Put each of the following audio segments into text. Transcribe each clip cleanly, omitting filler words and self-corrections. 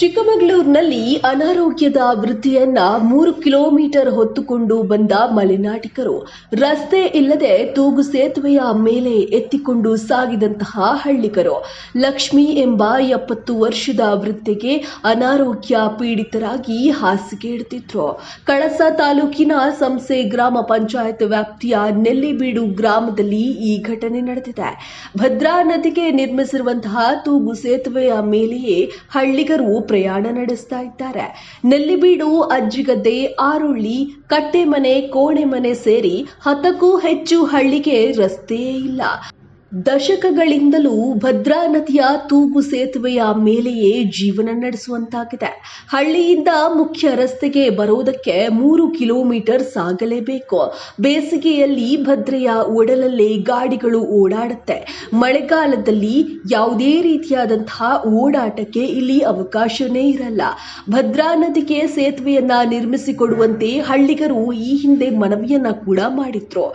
ಚಿಕ್ಕಮಗಳೂರಿನಲ್ಲಿ ಅನಾರೋಗ್ಯದ ವೃದ್ಧೆಯನ್ನ 3 ಕಿಲೋಮೀಟರ್ ಹೊತ್ತುಕೊಂಡು ಬಂದ ಮಲೆನಾಟಿಗರು ರಸ್ತೆ ಇಲ್ಲದೆ ತೂಗು ಸೇತುವೆಯ ಮೇಲೆ ಎತ್ತಿಕೊಂಡು ಸಾಗಿದಂತಹ ಹಳ್ಳಿಗರು. ಲಕ್ಷ್ಮಿ ಎಂಬ 70 ವರ್ಷದ ವೃದ್ಧೆಗೆ ಅನಾರೋಗ್ಯ ಪೀಡಿತರಾಗಿ ಹಾಸಿಗೆ ಹಿಡಿದಿದ್ರು. ಕಳಸ ತಾಲೂಕಿನ ಸಂಸೆ ಗ್ರಾಮ ಪಂಚಾಯತ್ ವ್ಯಾಪ್ತಿಯ ನೆಲ್ಲಿಬೀಡು ಗ್ರಾಮದಲ್ಲಿ ಈ ಘಟನೆ ನಡೆದಿದೆ. ಭದ್ರಾ ನದಿಗೆ ನಿರ್ಮಿಸಿರುವಂತಹ ತೂಗು ಸೇತುವೆಯ ಮೇಲೆಯೇ ಹಳ್ಳಿಗರು ಪ್ರಯಾಣ ನಡೆಸ್ತಾ ಇದ್ದಾರೆ. ನೆಲ್ಲಿಬೀಡು, ಅಜ್ಜಿಗದ್ದೆ, ಆರುಳ್ಳಿ, ಕಟ್ಟೆಮನೆ, ಕೋಣೆಮನೆ ಸೇರಿ 10ಕ್ಕೂ ಹೆಚ್ಚು ಹಳ್ಳಿಗೆ ರಸ್ತೆಯೇ ಇಲ್ಲ. ದಶಕಗಳಿಂದಲೂ ಭದ್ರಾ ನದಿಯ ತೂಗು ಸೇತುವೆಯ ಮೇಲೆಯೇ ಜೀವನ ನಡೆಸುವಂತಾಗಿದೆ. ಹಳ್ಳಿಯಿಂದ ಮುಖ್ಯ ರಸ್ತೆಗೆ ಬರೋದಕ್ಕೆ 3 ಕಿಲೋಮೀಟರ್ ಸಾಗಲೇಬೇಕು. ಬೇಸಿಗೆಯಲ್ಲಿ ಭದ್ರೆಯ ಒಡಲಲ್ಲೇ ಗಾಡಿಗಳು ಓಡಾಡುತ್ತೆ. ಮಳೆಗಾಲದಲ್ಲಿ ಯಾವುದೇ ರೀತಿಯಾದಂತಹ ಓಡಾಟಕ್ಕೆ ಇಲ್ಲಿ ಅವಕಾಶನೇ ಇರಲ್ಲ. ಭದ್ರಾ ನದಿಗೆ ಸೇತುವೆಯನ್ನ ನಿರ್ಮಿಸಿಕೊಡುವಂತೆ ಹಳ್ಳಿಗರು ಈ ಹಿಂದೆ ಮನವಿಯನ್ನ ಕೂಡ ಮಾಡಿದ್ರು.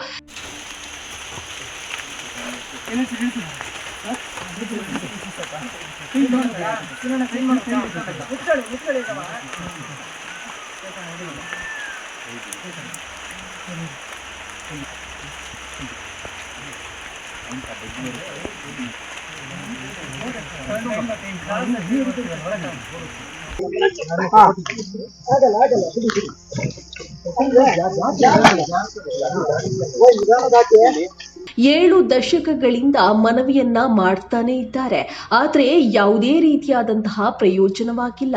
ಏಳು ದಶಕಗಳಿಂದ ಮನವಿಯನ್ನ ಮಾಡ್ತಾನೆ ಇದ್ದಾರೆ. ಆದರೆ ಯಾವುದೇ ರೀತಿಯಾದಂತಹ ಪ್ರಯೋಜನವಾಗಿಲ್ಲ.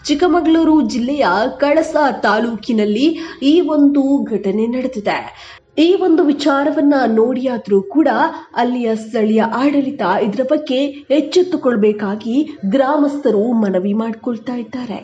ಚಿಕ್ಕಮಗಳೂರು ಜಿಲ್ಲೆಯ ಕಳಸ ತಾಲೂಕಿನಲ್ಲಿ ಈ ಒಂದು ಘಟನೆ ನಡೆದಿದೆ. ಈ ಒಂದು ವಿಚಾರವನ್ನ ನೋಡಿಯಾದ್ರೂ ಕೂಡ ಅಲ್ಲಿಯ ಸ್ಥಳೀಯ ಆಡಳಿತ ಇದರ ಬಗ್ಗೆ ಎಚ್ಚೆತ್ತುಕೊಳ್ಬೇಕಾಗಿ ಗ್ರಾಮಸ್ಥರು ಮನವಿ ಮಾಡಿಕೊಳ್ತಾ ಇದ್ದಾರೆ.